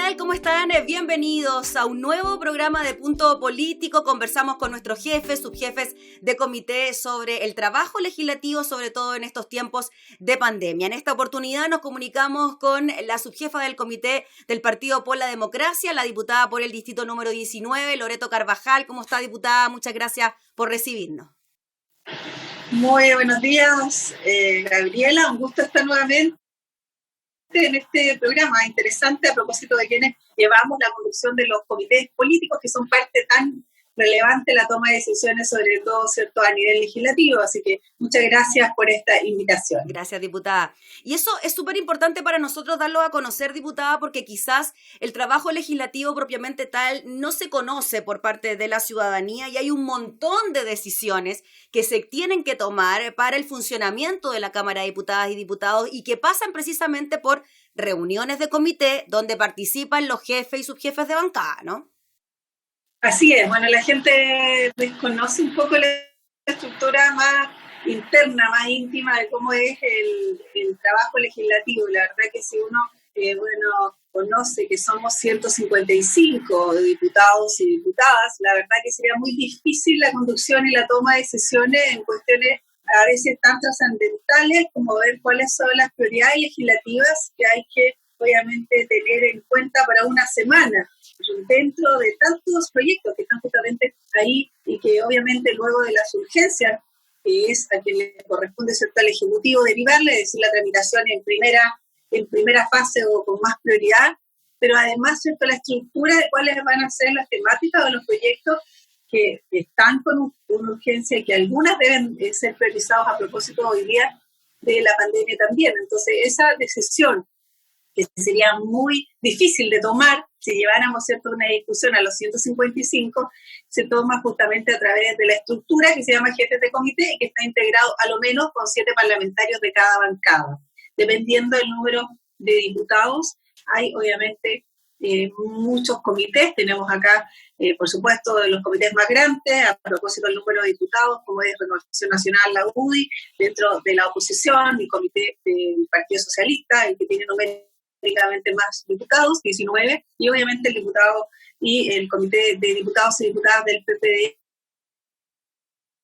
tal? ¿Cómo están? Bienvenidos a un nuevo programa de Punto Político. Conversamos con nuestros jefes, subjefes de comité sobre el trabajo legislativo, sobre todo en estos tiempos de pandemia. En esta oportunidad nos comunicamos con la subjefa del comité del Partido por la Democracia, la diputada por el distrito número 19, Loreto Carvajal. ¿Cómo está, diputada? Muchas gracias por recibirnos. Muy buenos días, Gabriela. Un gusto estar nuevamente en este programa interesante a propósito de quienes llevamos la conducción de los comités políticos, que son parte tan relevante de la toma de decisiones, sobre todo, ¿cierto?, a nivel legislativo. Así que muchas gracias por esta invitación. Gracias, diputada. Y eso es súper importante para nosotros darlo a conocer, diputada, porque quizás el trabajo legislativo propiamente tal no se conoce por parte de la ciudadanía y hay un montón de decisiones que se tienen que tomar para el funcionamiento de la Cámara de Diputadas y Diputados y que pasan precisamente por reuniones de comité donde participan los jefes y subjefes de bancada, ¿no? Así es. Bueno, la gente desconoce un poco la estructura más interna, más íntima de cómo es el trabajo legislativo. La verdad que si uno conoce que somos 155 diputados y diputadas, la verdad que sería muy difícil la conducción y la toma de decisiones en cuestiones a veces tan trascendentales como ver cuáles son las prioridades legislativas que hay que obviamente tener en cuenta para una semana, dentro de tantos proyectos que están justamente ahí y que obviamente luego de las urgencias, que es a quien le corresponde, ¿cierto?, al Ejecutivo derivarle, es decir, la tramitación en primera fase o con más prioridad, pero además, ¿cierto?, la estructura de cuáles van a ser las temáticas o los proyectos que están con una urgencia y que algunas deben ser priorizados a propósito hoy día de la pandemia también. Entonces, esa decisión que sería muy difícil de tomar si lleváramos, ¿cierto?, una discusión a los 155, se toma justamente a través de la estructura que se llama jefes de comité y que está integrado a lo menos con 7 parlamentarios de cada bancada. Dependiendo del número de diputados, hay obviamente muchos comités. Tenemos acá, por supuesto, de los comités más grandes, a propósito del número de diputados, como es Renovación Nacional, la UDI, dentro de la oposición, el comité del Partido Socialista, el que tiene numéricamente más diputados, 19, y obviamente el diputado y el comité de diputados y diputadas del PPD,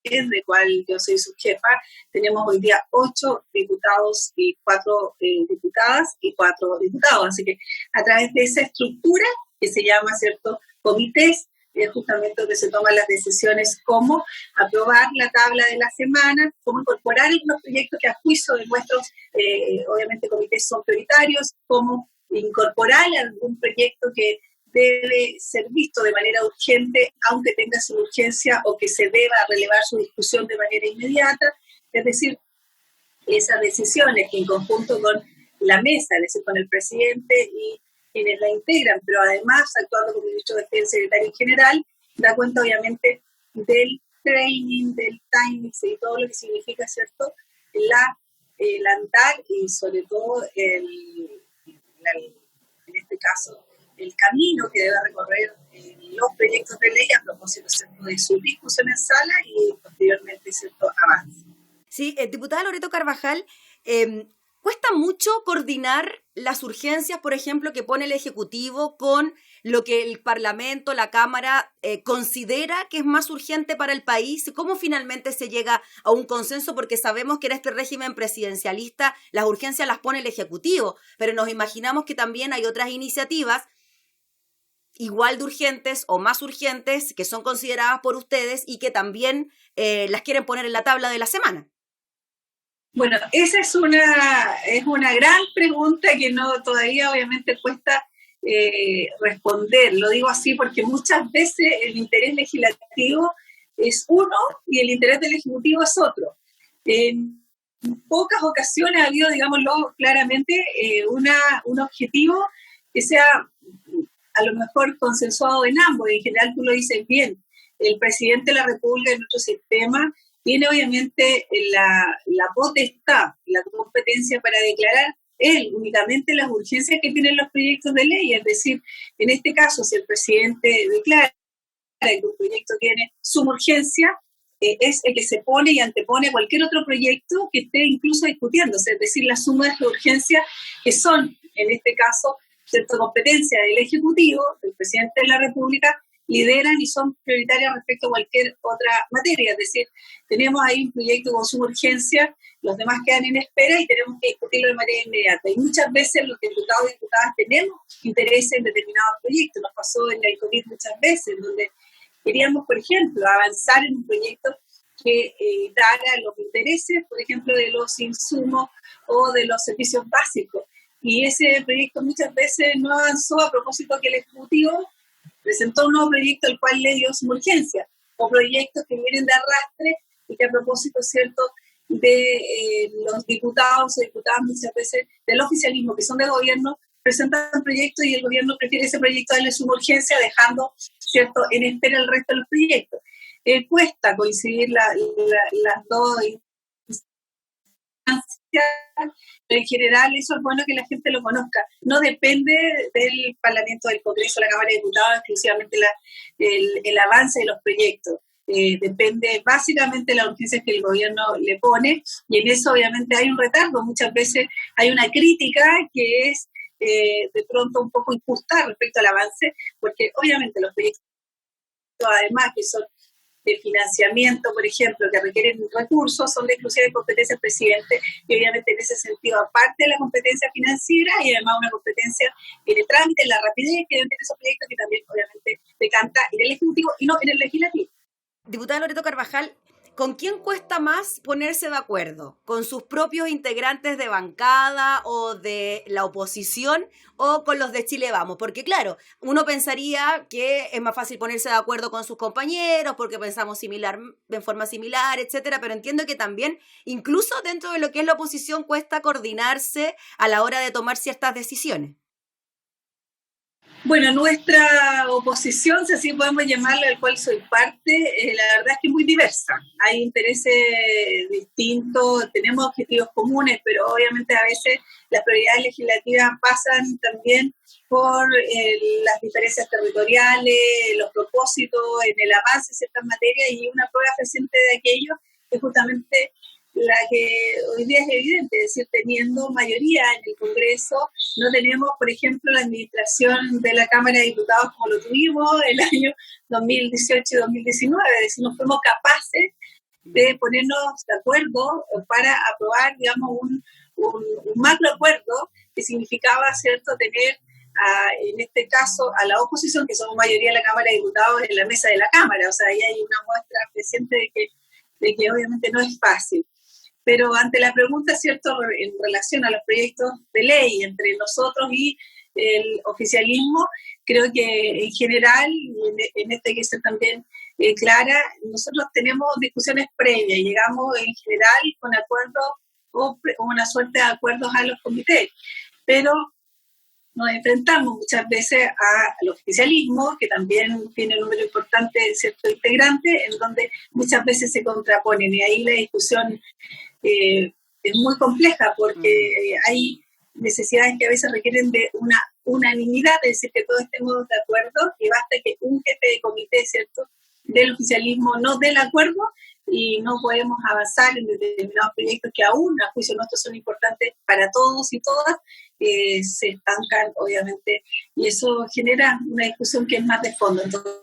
del cual yo soy subjefa. Tenemos hoy día 8 diputados y 4 diputadas y 4 diputados. Así que a través de esa estructura que se llama, ¿cierto?, comités, es justamente donde se toman las decisiones, cómo aprobar la tabla de la semana, cómo incorporar algunos proyectos que a juicio de nuestros, obviamente, comités son prioritarios, cómo incorporar algún proyecto que debe ser visto de manera urgente, aunque tenga su urgencia, o que se deba relevar su discusión de manera inmediata. Es decir, esas decisiones que en conjunto con la mesa, es decir, con el presidente y quienes la integran, pero además actuando como ministro de el secretario general, da cuenta obviamente del training, del timing y todo lo que significa, ¿cierto?, el andar y sobre todo en este caso el camino que debe recorrer los proyectos de ley a propósito, ¿cierto?, de su discusión en sala y posteriormente, ¿cierto?, avance. Sí, diputada Loreto Carvajal, ¿cuesta mucho coordinar las urgencias, por ejemplo, que pone el Ejecutivo con lo que el Parlamento, la Cámara, considera que es más urgente para el país? ¿Cómo finalmente se llega a un consenso? Porque sabemos que en este régimen presidencialista las urgencias las pone el Ejecutivo, pero nos imaginamos que también hay otras iniciativas igual de urgentes o más urgentes que son consideradas por ustedes y que también las quieren poner en la tabla de la semana. Bueno, esa es una gran pregunta que todavía obviamente cuesta responder. Lo digo así porque muchas veces el interés legislativo es uno y el interés del Ejecutivo es otro. En pocas ocasiones ha habido, digámoslo claramente, un objetivo que sea a lo mejor consensuado en ambos. En general, tú lo dices bien, el presidente de la República en nuestro sistema tiene obviamente la potestad, la competencia para declarar él únicamente las urgencias que tienen los proyectos de ley. Es decir, en este caso, si el presidente declara que un proyecto tiene suma urgencia, es el que se pone y antepone cualquier otro proyecto que esté incluso discutiéndose. Es decir, las sumas de urgencia que son, en este caso, ¿cierto?, competencia del Ejecutivo, el presidente de la República, lideran y son prioritarias respecto a cualquier otra materia. Es decir, tenemos ahí un proyecto con suma urgencia, los demás quedan en espera y tenemos que discutirlo de manera inmediata. Y muchas veces los diputados y diputadas tenemos interés en determinados proyectos. Nos pasó en el COVID muchas veces, donde queríamos, por ejemplo, avanzar en un proyecto que evitara los intereses, por ejemplo, de los insumos o de los servicios básicos. Y ese proyecto muchas veces no avanzó a propósito que el Ejecutivo presentó un nuevo proyecto al cual le dio su urgencia, o proyectos que vienen de arrastre y que a propósito, ¿cierto?, de los diputados o diputadas muchas veces del oficialismo, que son de gobierno, presentan proyectos y el gobierno prefiere ese proyecto darle su urgencia, dejando, ¿cierto?, en espera el resto de los proyectos. Cuesta coincidir las dos instancias, pero en general eso es bueno que la gente lo conozca. No depende del Parlamento, del Congreso, la Cámara de Diputados, exclusivamente el avance de los proyectos. Depende básicamente de la urgencia que el gobierno le pone, y en eso obviamente hay un retardo. Muchas veces hay una crítica que es de pronto un poco injusta respecto al avance, porque obviamente los proyectos, además, que son de financiamiento, por ejemplo, que requieren recursos, son de exclusiva competencia del presidente, y obviamente en ese sentido, aparte de la competencia financiera, y además una competencia en el trámite, en la rapidez que deben tener esos proyectos, que también obviamente decanta en el Ejecutivo y no en el Legislativo. Diputada Loreto Carvajal, ¿con quién cuesta más ponerse de acuerdo? ¿Con sus propios integrantes de bancada o de la oposición o con los de Chile Vamos? Porque claro, uno pensaría que es más fácil ponerse de acuerdo con sus compañeros porque pensamos de forma similar, etcétera, pero entiendo que también, incluso dentro de lo que es la oposición, cuesta coordinarse a la hora de tomar ciertas decisiones. Bueno, nuestra oposición, si así podemos llamarla, del cual soy parte, la verdad es que es muy diversa. Hay intereses distintos, tenemos objetivos comunes, pero obviamente a veces las prioridades legislativas pasan también por las diferencias territoriales, los propósitos en el avance de ciertas materias, y una prueba reciente de aquello es justamente la que hoy día es evidente, es decir, teniendo mayoría en el Congreso, no tenemos, por ejemplo, la administración de la Cámara de Diputados como lo tuvimos el año 2018 y 2019, es decir, no fuimos capaces de ponernos de acuerdo para aprobar, digamos, un macroacuerdo que significaba, ¿cierto?, tener en este caso a la oposición, que somos mayoría de la Cámara de Diputados, en la mesa de la Cámara. O sea, ahí hay una muestra presente de que obviamente no es fácil. Pero ante la pregunta, ¿cierto?, en relación a los proyectos de ley entre nosotros y el oficialismo, creo que en general, y en este hay que ser también clara, nosotros tenemos discusiones previas y llegamos en general con acuerdos o una suerte de acuerdos a los comités. Pero nos enfrentamos muchas veces al oficialismo, que también tiene un número importante de ciertos integrantes, en donde muchas veces se contraponen, y ahí la discusión es muy compleja, porque hay necesidades que a veces requieren de una unanimidad, es decir, que todos estemos de acuerdo, y basta que un jefe de comité, ¿cierto?, del oficialismo no dé el acuerdo, y no podemos avanzar en determinados proyectos que aún, a juicio nuestro, son importantes para todos y todas, se estancan, obviamente, y eso genera una discusión que es más de fondo. Entonces,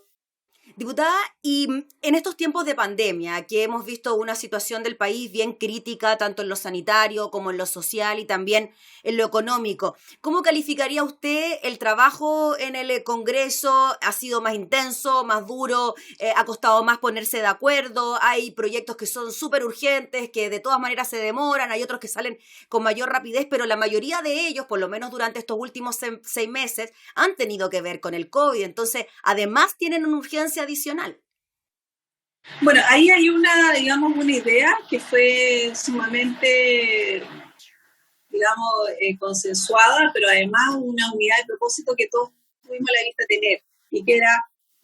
diputada, y en estos tiempos de pandemia, que hemos visto una situación del país bien crítica, tanto en lo sanitario como en lo social y también en lo económico, ¿cómo calificaría usted el trabajo en el Congreso? ¿Ha sido más intenso, más duro? ¿Ha costado más ponerse de acuerdo? Hay proyectos que son súper urgentes, que de todas maneras se demoran, hay otros que salen con mayor rapidez, pero la mayoría de ellos, por lo menos durante estos últimos 6 meses, han tenido que ver con el COVID. Entonces, además tienen una urgencia adicional. Bueno, ahí hay una idea que fue sumamente, consensuada, pero además una unidad de propósito que todos tuvimos la vista tener, y que era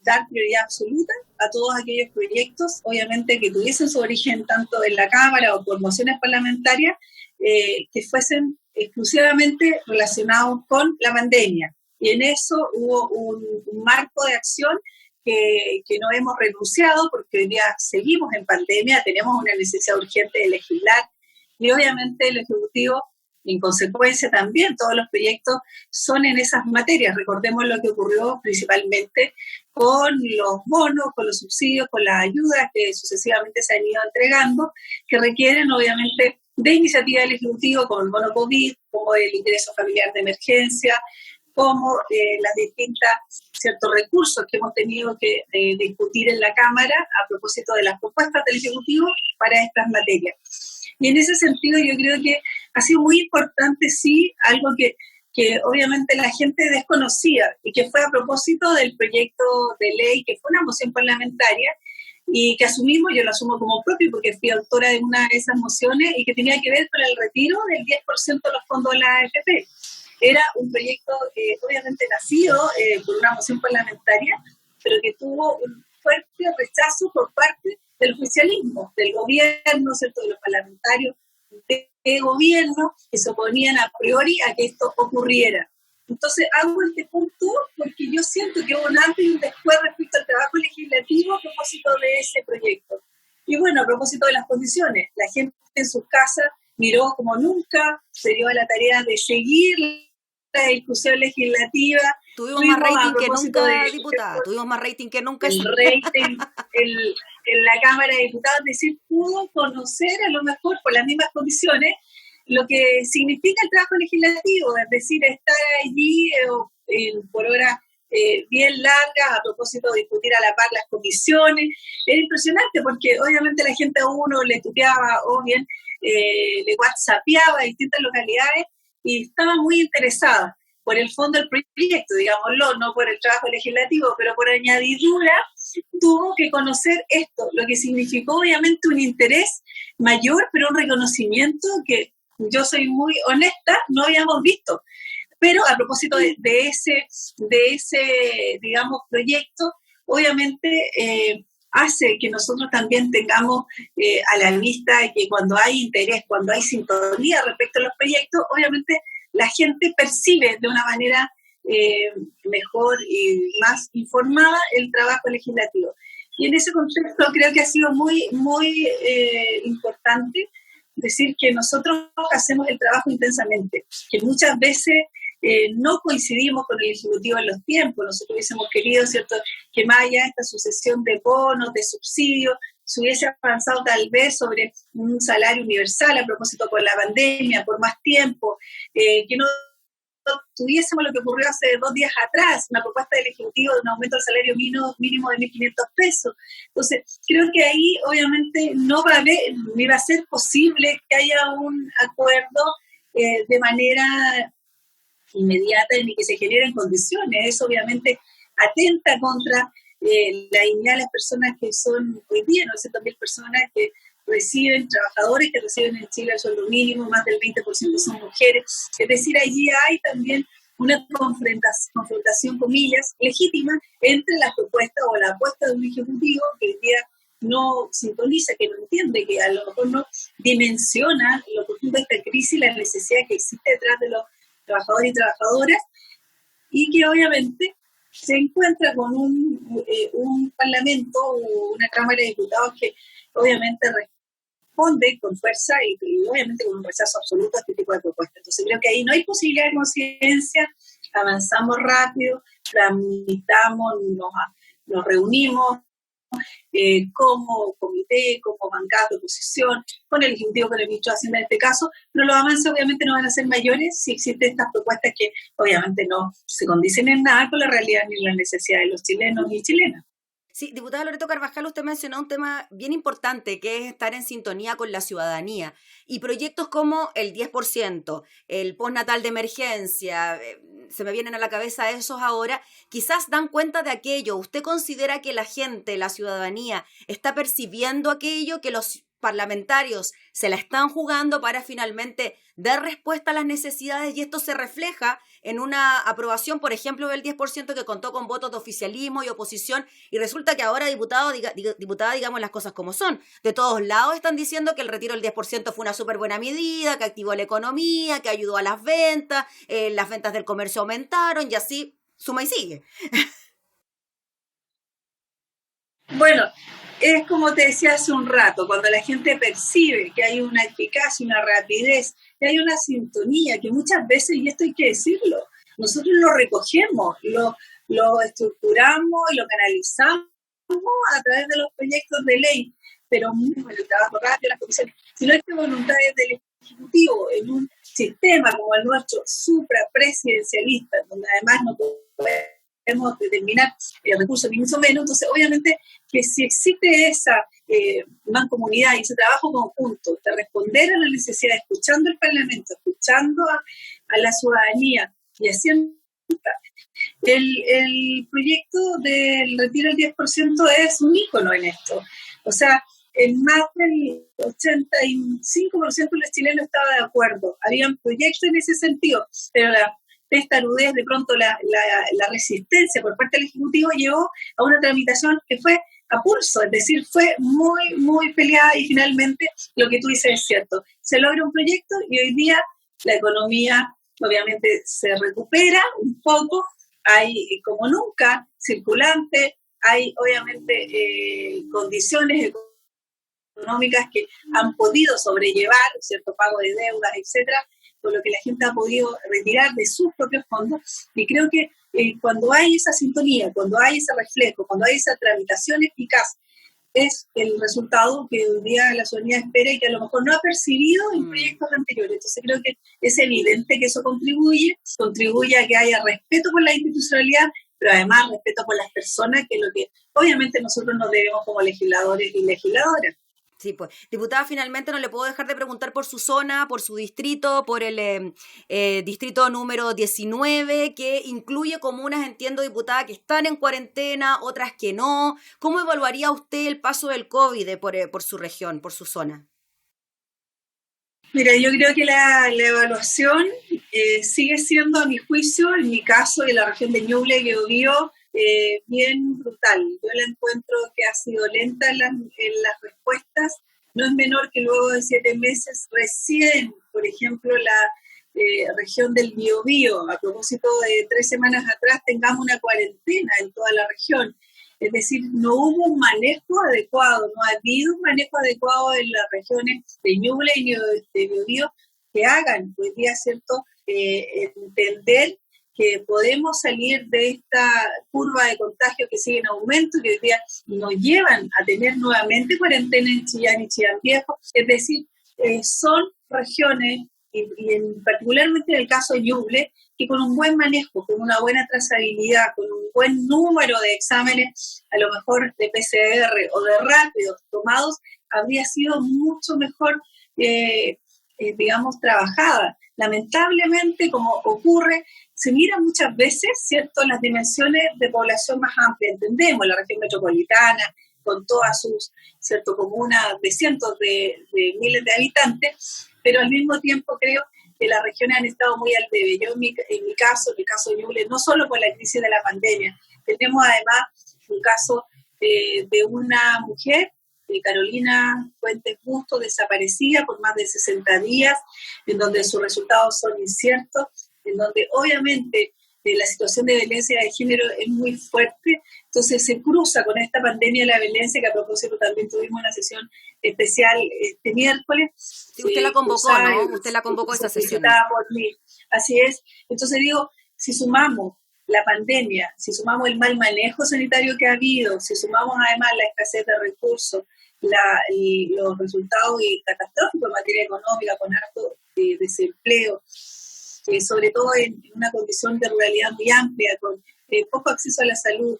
dar prioridad absoluta a todos aquellos proyectos, obviamente que tuviesen su origen tanto en la Cámara o por mociones parlamentarias, que fuesen exclusivamente relacionados con la pandemia. Y en eso hubo un marco de acción que no hemos renunciado, porque hoy día seguimos en pandemia, tenemos una necesidad urgente de legislar, y obviamente el Ejecutivo En consecuencia, también todos los proyectos son en esas materias. Recordemos lo que ocurrió principalmente con los bonos, con los subsidios, con las ayudas que sucesivamente se han ido entregando, que requieren obviamente de iniciativa del Ejecutivo, como el bono COVID, como el ingreso familiar de emergencia, como las distintas ciertos recursos que hemos tenido que discutir en la Cámara a propósito de las propuestas del Ejecutivo para estas materias. Y en ese sentido yo creo que ha sido muy importante, sí, algo que obviamente la gente desconocía y que fue a propósito del proyecto de ley, que fue una moción parlamentaria y que asumimos, yo lo asumo como propio porque fui autora de una de esas mociones y que tenía que ver con el retiro del 10% de los fondos de la AFP. Era un proyecto obviamente nacido por una moción parlamentaria, pero que tuvo un fuerte rechazo por parte del oficialismo, del gobierno, ¿cierto?, de los parlamentarios de gobierno que se oponían a priori a que esto ocurriera. Entonces hago este punto porque yo siento que hubo un antes y un después respecto al trabajo legislativo a propósito de ese proyecto. Y bueno, a propósito de las condiciones, la gente en sus casas miró como nunca, se dio a la tarea de seguir la discusión legislativa. Tuvimos más rating que nunca, diputada, tuvimos más rating que nunca. El rating en la Cámara de Diputados, es decir, pudo conocer a lo mejor por las mismas condiciones lo que significa el trabajo legislativo, es decir, estar allí por horas bien largas a propósito de discutir a la par las comisiones. Era impresionante porque obviamente la gente a uno le tuteaba o bien le whatsappeaba a distintas localidades y estaba muy interesada por el fondo del proyecto, digámoslo, no por el trabajo legislativo, pero por añadidura tuvo que conocer esto, lo que significó obviamente un interés mayor, pero un reconocimiento que yo soy muy honesta, no habíamos visto. Pero a propósito de ese, digamos, proyecto, obviamente hace que nosotros también tengamos a la vista que cuando hay interés, cuando hay sintonía respecto a los proyectos, obviamente la gente percibe de una manera mejor y más informada el trabajo legislativo. Y en ese contexto creo que ha sido muy, muy importante decir que nosotros hacemos el trabajo intensamente, que muchas veces no coincidimos con el Ejecutivo en los tiempos. Nosotros hubiésemos querido, ¿cierto?, que más allá de esta sucesión de bonos, de subsidios, se hubiese avanzado tal vez sobre un salario universal a propósito por la pandemia, por más tiempo, que no tuviésemos lo que ocurrió hace 2 días atrás, una propuesta del Ejecutivo de un aumento del salario mínimo de 1.500 pesos. Entonces, creo que ahí obviamente no va a ser posible que haya un acuerdo de manera inmediata ni que se generen condiciones. Eso obviamente atenta contra la dignidad de las personas que son hoy día 900.000 personas que reciben, trabajadores que reciben en Chile el sueldo mínimo, más del 20% son mujeres. Es decir, allí hay también una confrontación, comillas, legítima entre la propuesta o la apuesta de un ejecutivo que hoy día no sintoniza, que no entiende, que a lo mejor no dimensiona lo profundo de esta crisis y la necesidad que existe detrás de los trabajadores y trabajadoras, y que obviamente se encuentra con un parlamento o una Cámara de Diputados que obviamente responde con fuerza y obviamente con un rechazo absoluto a este tipo de propuestas. Entonces creo que ahí no hay posibilidad de conciencia, avanzamos rápido, tramitamos, nos reunimos como comité, como bancada de oposición, con el Ejecutivo, con el Ministro de Hacienda en este caso, pero los avances obviamente no van a ser mayores si existen estas propuestas que obviamente no se condicen en nada con la realidad ni las necesidades de los chilenos y chilenas. Sí, diputada Loreto Carvajal, usted mencionó un tema bien importante que es estar en sintonía con la ciudadanía y proyectos como el 10%, el postnatal de emergencia, se me vienen a la cabeza esos ahora, quizás dan cuenta de aquello. ¿Usted considera que la gente, la ciudadanía, está percibiendo aquello, que los parlamentarios se la están jugando para finalmente dar respuesta a las necesidades y esto se refleja en una aprobación, por ejemplo, del 10% que contó con votos de oficialismo y oposición y resulta que ahora, diputada, digamos las cosas como son? De todos lados están diciendo que el retiro del 10% fue una súper buena medida, que activó la economía, que ayudó a las ventas del comercio aumentaron y así suma y sigue. Bueno, es como te decía hace un rato, cuando la gente percibe que hay una eficacia, una rapidez, que hay una sintonía, que muchas veces, y esto hay que decirlo, nosotros lo recogemos, lo estructuramos y lo canalizamos a través de los proyectos de ley, pero el trabajo rápido, las comisiones, si no hay voluntades del Ejecutivo en un sistema como el nuestro, suprapresidencialista, donde además no podemos determinar recursos ni mucho menos, entonces obviamente que si existe esa mancomunidad y ese trabajo conjunto de responder a la necesidad, escuchando el Parlamento, escuchando a la ciudadanía y haciendo el proyecto del retiro del 10% es un ícono en esto. O sea, en más del 85% de los chilenos estaba de acuerdo. Habían proyectos en ese sentido, pero la testarudez, de pronto la resistencia por parte del Ejecutivo llevó a una tramitación que fue a pulso, es decir, fue muy, muy peleada y finalmente lo que tú dices es cierto. Se logra un proyecto y hoy día la economía obviamente se recupera un poco, hay como nunca circulante, hay obviamente condiciones económicas que han podido sobrellevar cierto pago de deudas, etcétera, por lo que la gente ha podido retirar de sus propios fondos. Y creo que cuando hay esa sintonía, cuando hay ese reflejo, cuando hay esa tramitación eficaz, es el resultado que hoy día la ciudadanía espera y que a lo mejor no ha percibido en proyectos anteriores. Entonces creo que es evidente que eso contribuye a que haya respeto por la institucionalidad, pero además respeto por las personas, que es lo que obviamente nosotros nos debemos como legisladores y legisladoras. Sí, pues, diputada, finalmente no le puedo dejar de preguntar por su zona, por su distrito, por el distrito número 19, que incluye comunas, entiendo, diputada, que están en cuarentena, otras que no. ¿Cómo evaluaría usted el paso del COVID por su región, por su zona? Mira, yo creo que la evaluación sigue siendo, a mi juicio, en mi caso, en la región de Ñuble, Biobío, bien brutal. Yo la encuentro que ha sido lenta en las respuestas. No es menor que luego de 7 meses recién, por ejemplo, la región del Biobío, a propósito de 3 semanas atrás, tengamos una cuarentena en toda la región. Es decir, no hubo un manejo adecuado, no ha habido un manejo adecuado en las regiones de Ñuble y de Biobío que hagan hoy día, ¿cierto?, entender que podemos salir de esta curva de contagio que sigue en aumento y que hoy día nos llevan a tener nuevamente cuarentena en Chillán y Chillán Viejo. Es decir, son regiones, y particularmente en el caso de Ñuble, que con un buen manejo, con una buena trazabilidad, con un buen número de exámenes, a lo mejor de PCR o de rápidos tomados, habría sido mucho mejor, digamos, trabajada. Lamentablemente, como ocurre, se mira muchas veces, ¿cierto?, las dimensiones de población más amplia. Entendemos la región metropolitana, con todas sus, ¿cierto?, comunas de cientos de miles de habitantes, pero al mismo tiempo creo que las regiones han estado muy al debe. Yo en mi caso, en el caso de Ñuble, no solo por la crisis de la pandemia, tenemos además un caso de una mujer, Carolina Fuentes Busto, desaparecida por más de 60 días, en donde sus resultados son inciertos, en donde obviamente la situación de violencia de género es muy fuerte, entonces se cruza con esta pandemia de la violencia, que a propósito también tuvimos una sesión especial este miércoles. Sí, usted la convocó, ¿no? Usted la convocó a esa sesión. Por mí. Así es. Entonces digo, si sumamos la pandemia, si sumamos el mal manejo sanitario que ha habido, si sumamos además la escasez de recursos, y los resultados catastróficos en materia económica, con alto desempleo, sobre todo en una condición de ruralidad muy amplia, con poco acceso a la salud,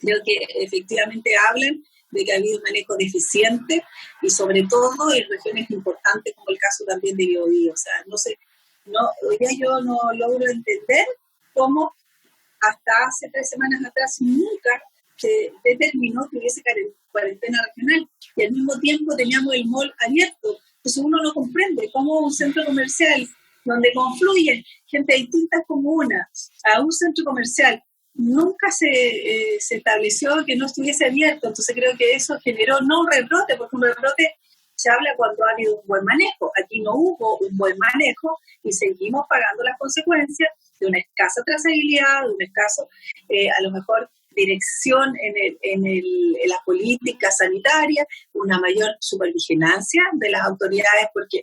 creo que efectivamente hablan de que ha habido un manejo deficiente y sobre todo en regiones importantes como el caso también de Biobío. O sea, hoy día yo no logro entender cómo hasta hace 3 semanas atrás nunca se determinó que hubiese cuarentena regional y al mismo tiempo teníamos el mall abierto. Entonces uno no comprende cómo un centro comercial donde confluyen gente de distintas comunas a un centro comercial nunca se estableció que no estuviese abierto. Entonces creo que eso generó no un rebrote, porque un rebrote se habla cuando ha habido un buen manejo. Aquí no hubo un buen manejo y seguimos pagando las consecuencias de una escasa trazabilidad, de un escaso, a lo mejor, dirección en las políticas sanitarias, una mayor supervigilancia de las autoridades, porque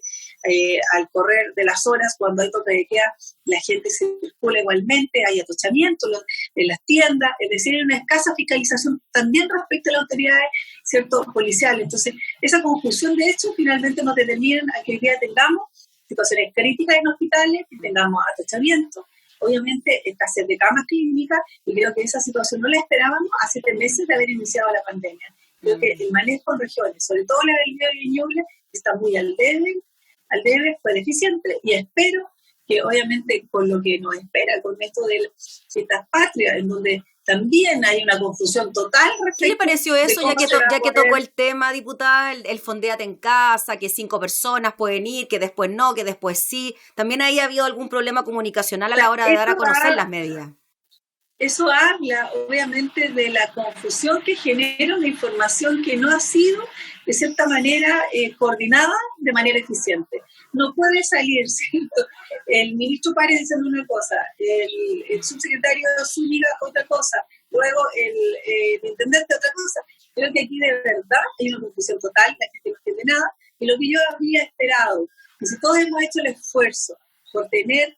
al correr de las horas, cuando hay toque de queda, la gente circula igualmente, hay atochamientos en las tiendas, es decir, hay una escasa fiscalización también respecto a las autoridades, ¿cierto?, policiales. Entonces, esa confusión de hechos finalmente nos determinan a que hoy día tengamos situaciones críticas en hospitales y tengamos atochamientos. Obviamente, escasez de camas clínicas, y creo que esa situación no la esperábamos a 7 meses de haber iniciado la pandemia. Creo que el manejo en regiones, sobre todo la del Biobío y Ñuble, está muy al debe, fue deficiente, y espero que obviamente con lo que nos espera, con esto de estas patrias, en donde también hay una confusión total respecto. ¿Qué le pareció eso, ya que tocó el tema, diputada, el Fondéate en Casa, que 5 personas pueden ir, que después no, que después sí? ¿También ahí ha habido algún problema comunicacional a la hora de dar a conocer las medidas? Eso habla, obviamente, de la confusión que genera una información que no ha sido, de cierta manera, coordinada de manera eficiente. No puede salir, ¿cierto?, el ministro Párez diciendo una cosa, el subsecretario Zúñiga otra cosa, luego el intendente otra cosa. Creo que aquí de verdad hay una confusión total, la gente no entiende nada, y lo que yo habría esperado, que si todos hemos hecho el esfuerzo por tener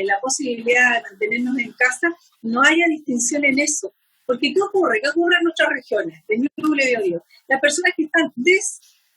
la posibilidad de mantenernos en casa, no haya distinción en eso. Porque ¿qué ocurre? ¿Qué ocurre en nuestras regiones? De Ñuble y Biobío. Las personas que están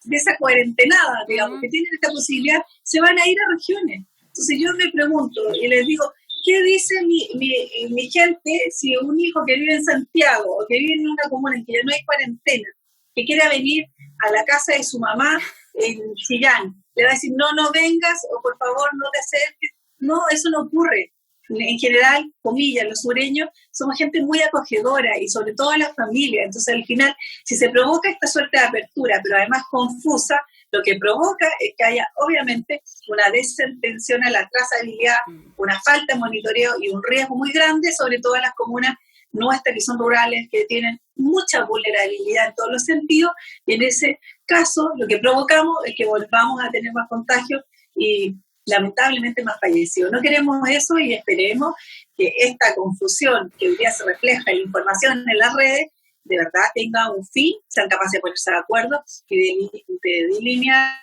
desacuarentenadas, digamos, que tienen esta posibilidad, se van a ir a regiones. Entonces yo me pregunto y les digo, ¿qué dice mi gente si un hijo que vive en Santiago o que vive en una comuna en que ya no hay cuarentena, que quiera venir a la casa de su mamá en Chillán, le va a decir, no vengas, o por favor no te acerques? No, eso no ocurre. En general, comillas, los sureños somos gente muy acogedora y sobre todo las familias. Entonces, al final, si se provoca esta suerte de apertura, pero además confusa, lo que provoca es que haya, obviamente, una desatención a la trazabilidad, una falta de monitoreo y un riesgo muy grande, sobre todo en las comunas nuestras que son rurales, que tienen mucha vulnerabilidad en todos los sentidos, y en ese caso, lo que provocamos es que volvamos a tener más contagios y lamentablemente más fallecidos. No queremos eso y esperemos que esta confusión que hoy día se refleja en la información en las redes, de verdad tenga un fin, sean capaces de ponerse de acuerdo y de delinear,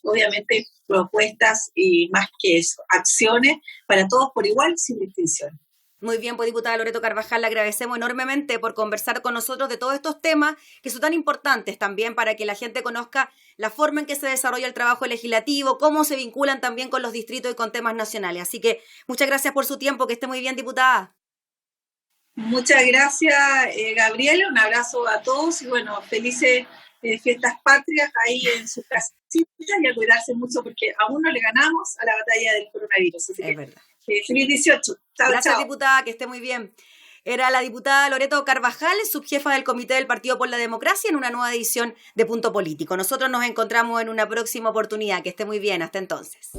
obviamente, propuestas y más que eso, acciones para todos por igual, sin distinción. Muy bien, pues diputada Loreto Carvajal, le agradecemos enormemente por conversar con nosotros de todos estos temas que son tan importantes también para que la gente conozca la forma en que se desarrolla el trabajo legislativo, cómo se vinculan también con los distritos y con temas nacionales. Así que muchas gracias por su tiempo, que esté muy bien, diputada. Muchas gracias, Gabriela, un abrazo a todos y bueno, felices fiestas patrias ahí en sus casitas y a cuidarse mucho porque aún no le ganamos a la batalla del coronavirus. Así es verdad. Feliz 18. Chao, gracias, chao. Diputada, que esté muy bien. Era la diputada Loreto Carvajal, subjefa del Comité del Partido por la Democracia, en una nueva edición de Punto Político. Nosotros nos encontramos en una próxima oportunidad. Que esté muy bien. Hasta entonces.